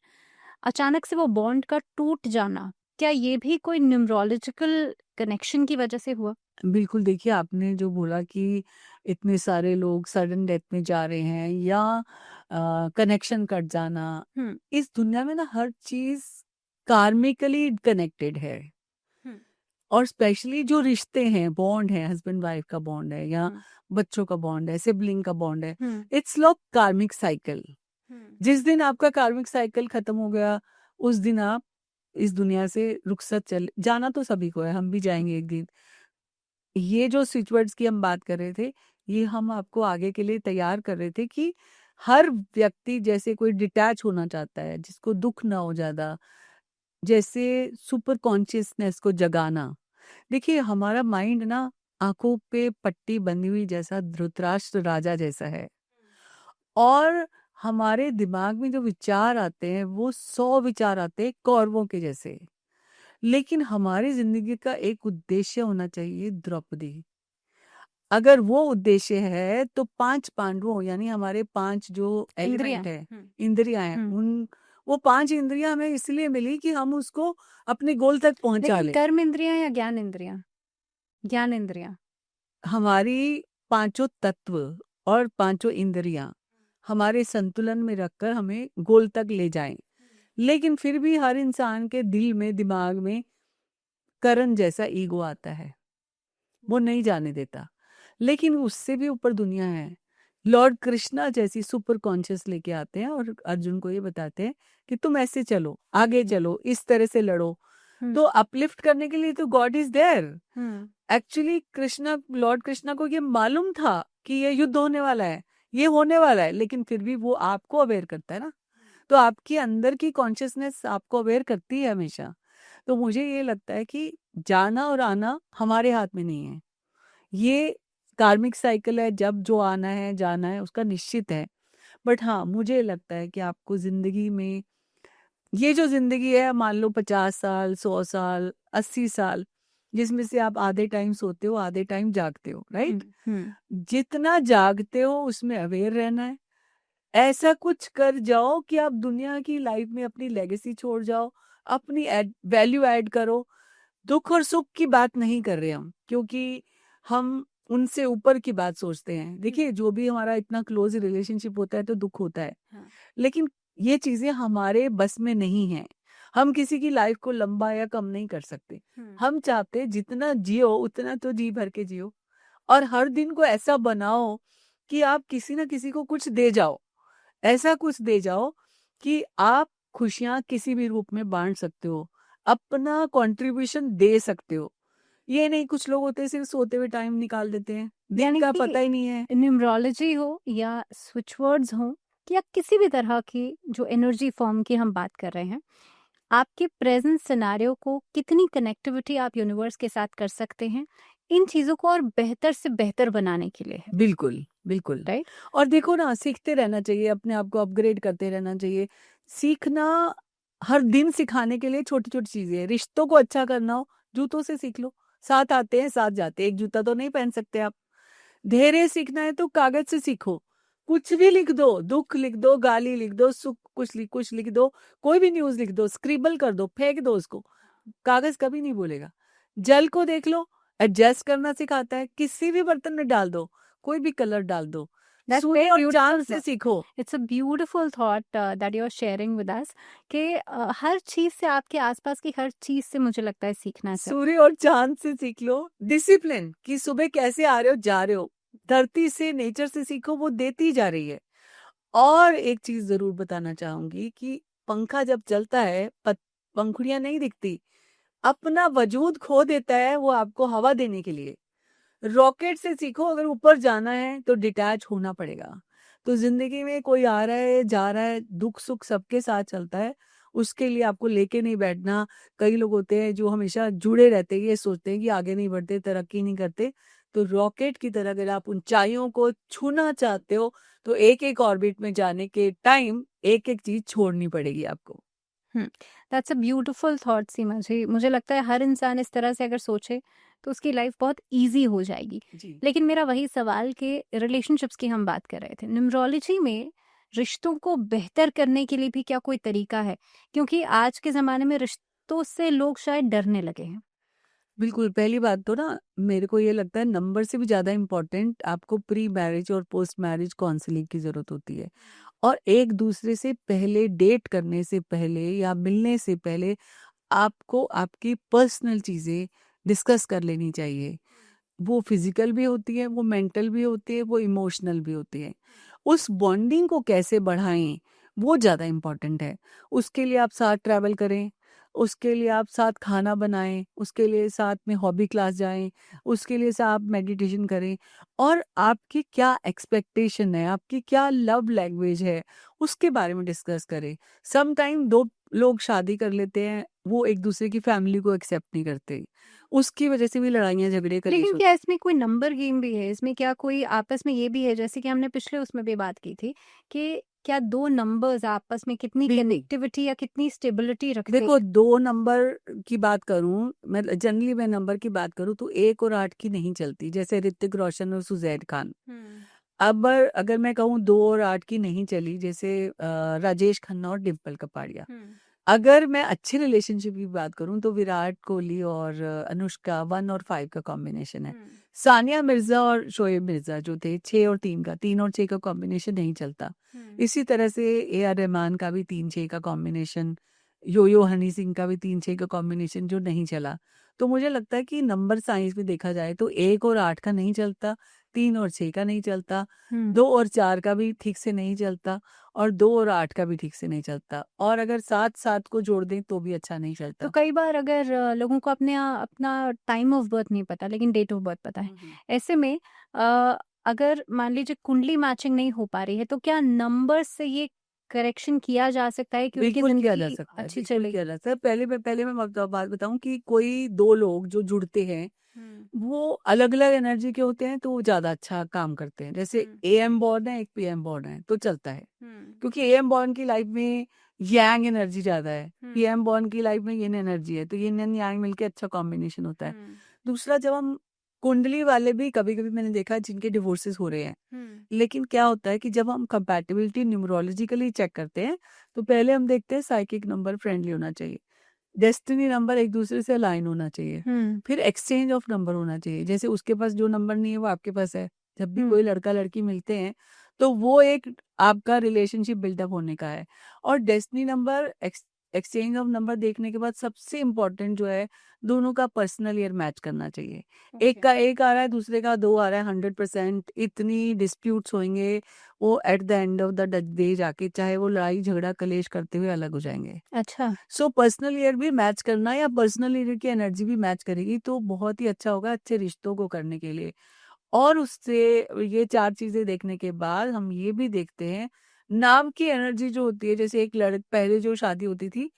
अचानक से वो बॉन्ड का टूट जाना, क्या ये भी कोई न्यूमरोलॉजिकल कनेक्शन की वजह से हुआ? बिल्कुल, देखिए आपने जो बोला कि इतने सारे लोग सडन डेथ में जा रहे हैं या कनेक्शन कट जाना, हम्म इस दुनिया में ना हर चीज कार्मिकली कनेक्टेड है। हम्म और स्पेशली जो रिश्ते हैं, बॉन्ड है, हस्बैंड वाइफ का बॉन्ड है या हम्म बच्चों का बॉन्ड है, सिबलिंग का बॉन्ड है, हम्म इट्स लॉक कार्मिक साइकिल। जिस दिन आपका कार्मिक साइकिल खत्म हो गया, उस दिन आप इस दुनिया से रुखसत चल जाना तो सभी को है, हम भी जाएंगे एक दिन। ये जो स्विच वर्ड्स की हम बात कर रहे थे, ये हम आपको आगे के लिए तैयार कर रहे थे कि हर व्यक्ति जैसे कोई डिटैच होना चाहता है, जिसको दुख ना हो ज्यादा, जैसे सुपर कॉन्शियसनेस को जगाना। देखिए हमारा माइंड ना आंखों पे पट्टी बंधी हुई जैसा धृतराष्ट्र राजा जैसा है। और हमारे दिमाग में जो विचार आते हैं वो 100 विचार आते हैं कौरवों के जैसे। लेकिन हमारी जिंदगी का एक उद्देश्य होना चाहिए, द्रौपदी। अगर वो उद्देश्य है तो 5 पांडवों यानी हमारे 5 जो इंद्रियां। एलिमेंट है, इंद्रियां हैं, हम्म। उन वो 5 इंद्रियां हमें इसलिए मिली कि हम उसको अपने गोल तक पहुंचा लेकिन ले। कर्म इंद्रियां या ज्ञान इंद्रियां? ज्ञान इंद्रियां। हमारी पांचों तत्व और पांचों इंद्रियां हमारे संतुलन में रखकर हमें गोल तक ले जाएं। लेकिन फिर भी हर इंसान के दिल में, दिमाग में करण जैसा ईगो आता है, वो नहीं जाने देता। लेकिन उससे भी ऊपर दुनिया है। लॉर्ड कृष्णा जैसी सुपर कॉन्शियस लेके आते हैं और अर्जुन को ये बताते हैं कि तुम ऐसे चलो, आगे चलो, इस तरह से लड़ो। तो अपलिफ्ट करने के लिए तो God is there. Actually Krishna, Lord Krishna को ये मालूम था कि ये युद्ध होने वाला है, ये होने वाला है, लेकिन फिर भी वो आपको अवेयर करता है ना। तो आपकी अंदर की कॉन्शियसनेस आपको अवेयर करती है हमेशा। तो मुझे ये लगता है कि जाना और आना हमारे हाथ में नहीं है। ये कार्मिक साइकिल है, जब जो आना है जाना है उसका निश्चित है। बट हाँ, मुझे लगता है कि आपको ज़िंदगी में ये जो ज़िंदगी है, मान लो 50 साल, 100 साल, 80 साल, जिसमें से आप आधे टाइम सोते हो, आधे टाइम जागते हो, राइट? जितना जागते हो उसमें अवेयर रहना है। ऐसा कुछ कर जाओ कि आप दुनिया की लाइफ में अपनी लेगेसी छोड़ जाओ, अपनी वैल्यू ऐड करो। दुख और सुख की बात नहीं कर रहे हम, क्योंकि हम उनसे ऊपर की बात सोचते हैं। देखिए, जो भी हमारा इतना क्लोज रिलेशनशिप होता है तो दुख होता है, हाँ। लेकिन ये चीजें हमारे बस में नहीं है। हम किसी की लाइफ को लंबा या कम नहीं कर सकते। हम चाहते हैं जितना जियो उतना तो जी भर के जियो, और हर दिन को ऐसा बनाओ कि आप किसी ना किसी को कुछ दे जाओ। ऐसा कुछ दे जाओ कि आप खुशियां किसी भी रूप में बांट सकते हो, अपना कंट्रीब्यूशन दे सकते हो। ये नहीं, कुछ लोग होते हैं सिर्फ सोते हुए टाइम निकाल देते हैं, दिन यानी का कि पता ही नहीं है। न्यूमरोलॉजी हो या स्विच वर्ड्स हो या किसी भी तरह की जो एनर्जी फॉर्म की हम बात कर रहे हैं, आपके प्रेजेंट सिनेरियो को कितनी कनेक्टिविटी आप यूनिवर्स के साथ कर सकते हैं, इन चीज़ों को और बेहतर से बेहतर बनाने के लिए है, बिल्कुल, बिल्कुल। राइट? और देखो ना, सीखते रहना चाहिए, अपने आप को अपग्रेड करते रहना चाहिए। सीखना हर दिन सिखाने के लिए छोटी-छोटी चीज़ें हैं। रिश्तों को अच्छा करना हो, जूतों से सीख लो। साथ आते हैं, साथ जाते हैं। एक जूता तो नहीं पहन सकते आप। धैर्य सीखना है तो कागज से सीखो। कुछ भी लिख दो, दुख लिख दो, गाली लिख दो, सुख कुछ लिख दो, कोई भी न्यूज़ लिख दो, स्क्रिबल कर दो, फेंक दो उसको। कागज कभी नहीं बोलेगा। जल को देख लो, एडजस्ट करना सिखाता है। किसी भी बर्तन में डाल दो, कोई भी कलर डाल दो। That's सूर्य very और beautiful. चांद से सीखो। It's a beautiful thought that you're sharing with us कि हर चीज़ से, आपके आसपास की हर चीज़ से मुझे लगता है सीखना चाहिए। सूर्य और चांद से सीख लो। डिसिप्लिन, कि सुबह कैसे आ रहे हो जा रहे हो। धरती से, नेचर से सीखो, वो देती जा रही है। और एक चीज जरूर बताना चाहूंगी कि पंखा जब चलता है, पंखुड़ियां नहीं दिखती, अपना वजूद खो देता है वो आपको हवा देने के लिए। रॉकेट से सीखो, अगर ऊपर जाना है तो डिटैच होना पड़ेगा। तो जिंदगी में कोई आ रहा है जा रहा है, दुख सुख सबके साथ चलता है, उसके लिए आपको लेके नहीं बैठना। कई लोग होते हैं जो हमेशा जुड़े रहते हैं, ये सोचते हैं कि आगे नहीं बढ़ते, तरक्की नहीं करते। तो रॉकेट की तरह अगर आप ऊंचाइयों को छूना चाहते हो तो एक एक ऑर्बिट में जाने के टाइम एक एक चीज छोड़नी पड़ेगी आपको। दैट्स अ ब्यूटिफुल थॉट सीमा जी। मुझे लगता है हर इंसान इस तरह से अगर सोचे तो उसकी लाइफ बहुत ईजी हो जाएगी। जी। लेकिन मेरा वही सवाल कि रिलेशनशिप्स की हम बात कर रहे थे, न्यूमरोलॉजी में रिश्तों को बेहतर करने के लिए भी क्या कोई तरीका है? क्योंकि आज के ज़माने में रिश्तों से लोग शायद डरने लगे हैं। बिल्कुल, पहली बात तो ना, मेरे को ये लगता है नंबर से भी ज़्यादा इम्पोर्टेंट आपको प्री मैरिज और पोस्ट मैरिज काउंसलिंग की ज़रूरत होती है। और एक दूसरे से पहले, डेट करने से पहले या मिलने से पहले, आपको आपकी पर्सनल चीज़ें डिस्कस कर लेनी चाहिए। वो फिजिकल भी होती है, वो मेंटल भी होती है, वो इमोशनल भी होती है। उस बॉन्डिंग को कैसे बढ़ाएं, वो ज़्यादा इम्पोर्टेंट है। उसके लिए आप साथ ट्रैवल करें, उसके लिए आप साथ खाना बनाएं, उसके लिए साथ में हॉबी क्लास जाएं, उसके लिए साथ मेडिटेशन करें। और आपकी क्या एक्सपेक्टेशन है, आपकी क्या लव लैंग्वेज है, उसके बारे में डिस्कस करें। समटाइम दो लोग शादी कर लेते हैं, वो एक दूसरे की फैमिली को एक्सेप्ट नहीं करते, उसकी वजह से भी लड़ाइयाँ झगड़े कलेश लेकिन होते क्या इसमें कोई नंबर गेम भी है? इसमें क्या कोई आपस में ये भी है, जैसे कि हमने पिछले उसमें भी बात की थी कि क्या 2 नंबर्स आपस में कितनी हैं। बिल्कुल। कनेक्टिविटी या कितनी स्टेबिलिटी रखते देखो, हैं? 2 नंबर की बात करूँ, मैं जनरली मैं नंबर की बात करूँ तो 1 और 8 की नहीं चलती, जैसे ऋतिक रोशन और सुज़ैन खान। अब अगर मैं कहूँ 2 और 8 की नहीं चली, जैसे राजेश खन्ना और डिम्पल कपाड़िया। अगर मैं अच्छे रिलेशनशिप की बात करूँ तो विराट कोहली और अनुष्का 1 और 5 का कॉम्बिनेशन है। सानिया मिर्ज़ा और शोएब मिर्ज़ा जो थे 6 और 3 का, 3 और 6 का कॉम्बिनेशन नहीं चलता। इसी तरह से ए.आर. रहमान का भी 3-6 का कॉम्बिनेशन, यो-यो हनी सिंह का भी 3-6 का कॉम्बिनेशन जो नहीं चला। तो मुझे लगता है कि नंबर साइंस में देखा जाए तो 1 और 8 का नहीं चलता, 3 और 6 का नहीं चलता, 2 और 4 का भी ठीक से नहीं चलता, और 2 और 8 का भी ठीक से नहीं चलता। और अगर 7-7 को जोड़ दें तो भी अच्छा नहीं तो चलता। कई बार अगर लोगों को अपना टाइम ऑफ बर्थ नहीं पता लेकिन डेट ऑफ बर्थ पता है, ऐसे में अगर मान लीजिए कुंडली मैचिंग नहीं हो पा रही है तो क्या नंबर से ये करेक्शन किया जा सकता है कि उनकी बिल्कुल किया जा जिंदगी सकता है, अच्छी बिल्कुल चले? किया जा सकता है। पहले मैं बात बताऊं कि कोई दो लोग जो जुड़ते हैं वो अलग अलग एनर्जी के होते हैं तो वो ज्यादा अच्छा काम करते हैं। जैसे एएम बॉर्न है, एक पीएम बॉर्न है, तो चलता है, क्योंकि एएम बॉर्न की लाइफ में यांग एनर्जी ज्यादा है, पीएम बॉर्न की लाइफ में यिन एनर्जी है, तो यिन एंड यांग मिलके अच्छा कॉम्बिनेशन होता है। दूसरा, जब हम कुंडली वाले भी कभी कभी मैंने देखा है जिनके डिवोर्सेस हो रहे हैं, लेकिन क्या होता है कि जब हम कंपैटिबिलिटी न्यूमरोलॉजिकली चेक करते हैं तो पहले हम देखते हैं साइकिक नंबर फ्रेंडली होना चाहिए, डेस्टिनी नंबर एक दूसरे से अलाइन होना चाहिए, फिर एक्सचेंज ऑफ नंबर होना चाहिए। जैसे उसके पास जो नंबर नहीं है वो आपके पास है, जब भी कोई लड़का लड़की मिलते हैं तो वो एक आपका रिलेशनशिप बिल्डअप होने का है। और destiny number, exchange of number देखने के बाद सबसे इम्पोर्टेंट जो है, दोनों का पर्सनल ईयर मैच करना चाहिए। एक का एक आ रहा है, दूसरे का दो आ रहा है, 100%। इतनी डिस्प्यूट्स होंगे वो at the end of the day जाके, चाहे वो लड़ाई झगड़ा कलेश करते हुए अलग हो जाएंगे। अच्छा। सो पर्सनल ईयर भी मैच करना या पर्सनल ईयर की एनर्जी भी मैच करेगी तो बहुत ही अच्छा होगा अच्छे रिश्तों को करने के लिए। और उससे ये चार चीजें देखने के बाद हम ये भी देखते हैं नाम की एनर्जी जो होती है। जैसे एक पहले जो शादी होती थी,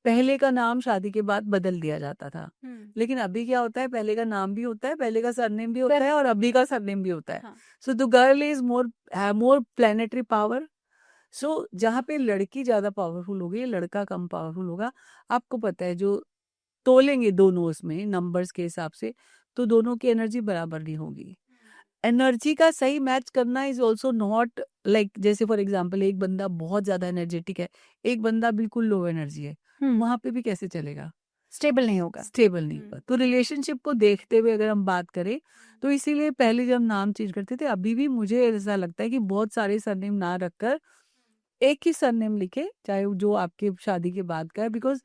पहले का नाम शादी के बाद बदल दिया जाता था, लेकिन अभी क्या होता है, पहले का नाम भी होता है, पहले का सरनेम भी होता है और अभी का सरनेम भी होता है। So the girl is more planetary power. So जहाँ पे लड़की ज्यादा पावरफुल होगी, लड़का कम पावरफुल होगा। आपको पता है, जो तोलेंगे दोनों उसमें नंबर्स के हिसाब से, तो दोनों की एनर्जी बराबर नहीं होगी। एनर्जी का सही मैच करना इज ऑल्सो नॉट लाइक, जैसे फॉर एग्जाम्पल एक बंदा बहुत ज्यादा एनर्जेटिक है, एक बंदा बिल्कुल लो एनर्जी है, वहां पे भी कैसे चलेगा? स्टेबल नहीं होगा। स्टेबल नहीं होगा। तो रिलेशनशिप को देखते हुए अगर हम बात करें तो इसीलिए पहले जब नाम चेंज करते थे, अभी भी मुझे ऐसा लगता है कि बहुत सारे सरनेम ना रखकर एक ही सरनेम लिखे, चाहे वो जो आपके शादी के बाद का है। बिकॉज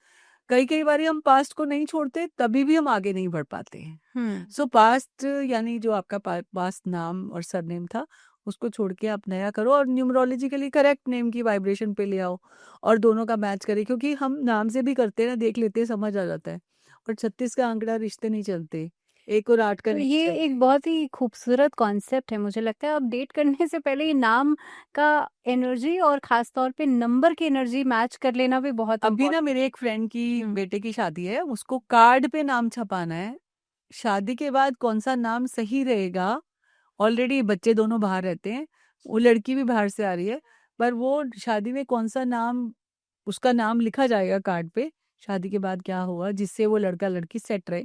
कई कई बार हम पास्ट को नहीं छोड़ते, तभी भी हम आगे नहीं बढ़ पाते हैं। सो पास्ट यानी जो आपका पास्ट नाम और सरनेम था, उसको छोड़ के आप नया करो और न्यूमरोलॉजिकली करेक्ट नेम की वाइब्रेशन पे ले आओ और दोनों का मैच करें। क्योंकि हम नाम से भी करते हैं ना, देख लेते हैं, समझ आ जाता है। और 36 का आंकड़ा रिश्ते नहीं चलते, 1 और 8 का तो नहीं ये चलते। एक बहुत ही खूबसूरत कॉन्सेप्ट है। मुझे लगता है अपडेट करने से पहले ये नाम का एनर्जी और खास तौर पे नंबर की एनर्जी मैच कर लेना भी बहुत अभी ना इम्पोर्टेंट। मेरे एक फ्रेंड की बेटे की शादी है, उसको कार्ड पे नाम छपाना है। शादी के बाद कौन सा नाम सही रहेगा, ऑलरेडी बच्चे दोनों बाहर रहते हैं, वो लड़की भी बाहर से आ रही है, पर वो शादी में कौन सा नाम, उसका नाम लिखा जाएगा कार्ड पे, शादी के बाद क्या होगा जिससे वो लड़का लड़की सेट रहे,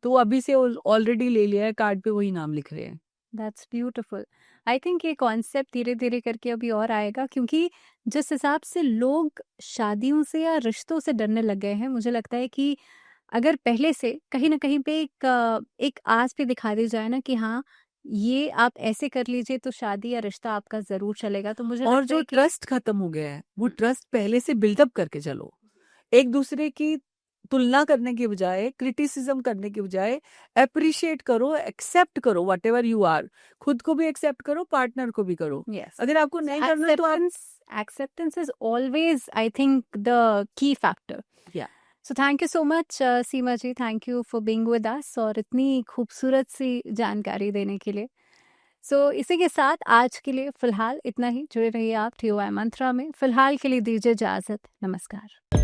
तो वो अभी से ऑलरेडी ले लिया है, कार्ड पे वही नाम लिख रहे हैं। That's beautiful. आई थिंक ये कॉन्सेप्ट धीरे धीरे करके अभी और आएगा, क्योंकि जिस हिसाब से लोग शादियों से या रिश्तों से डरने लग गए हैं, मुझे लगता है कि अगर पहले से कहीं ना कहीं पे एक आस पे दिखा दी जाए ना कि हाँ, ये आप ऐसे कर लीजिए तो शादी या रिश्ता आपका जरूर चलेगा, तो मुझे और लगता जो है कि ट्रस्ट खत्म हो गया है, वो ट्रस्ट पहले से बिल्डअप करके चलो। एक दूसरे की तुलना करने के बजाय, क्रिटिसिज्म करने के बजाय अप्रिशिएट करो, एक्सेप्ट करो व्हाट एवर यू आर। खुद को भी एक्सेप्ट करो, पार्टनर को भी करो। यस, अगर आपको नहीं करना तो आप acceptance is always, I think, the key factor. या So thank you so much, Seema ji, thank you for being with us और इतनी खूबसूरत सी जानकारी देने के लिए। सो इसी के साथ आज के लिए फिलहाल इतना ही। जुड़े रहिए आप TOI मंत्रा में। फिलहाल के लिए दीजिए इजाजत। नमस्कार।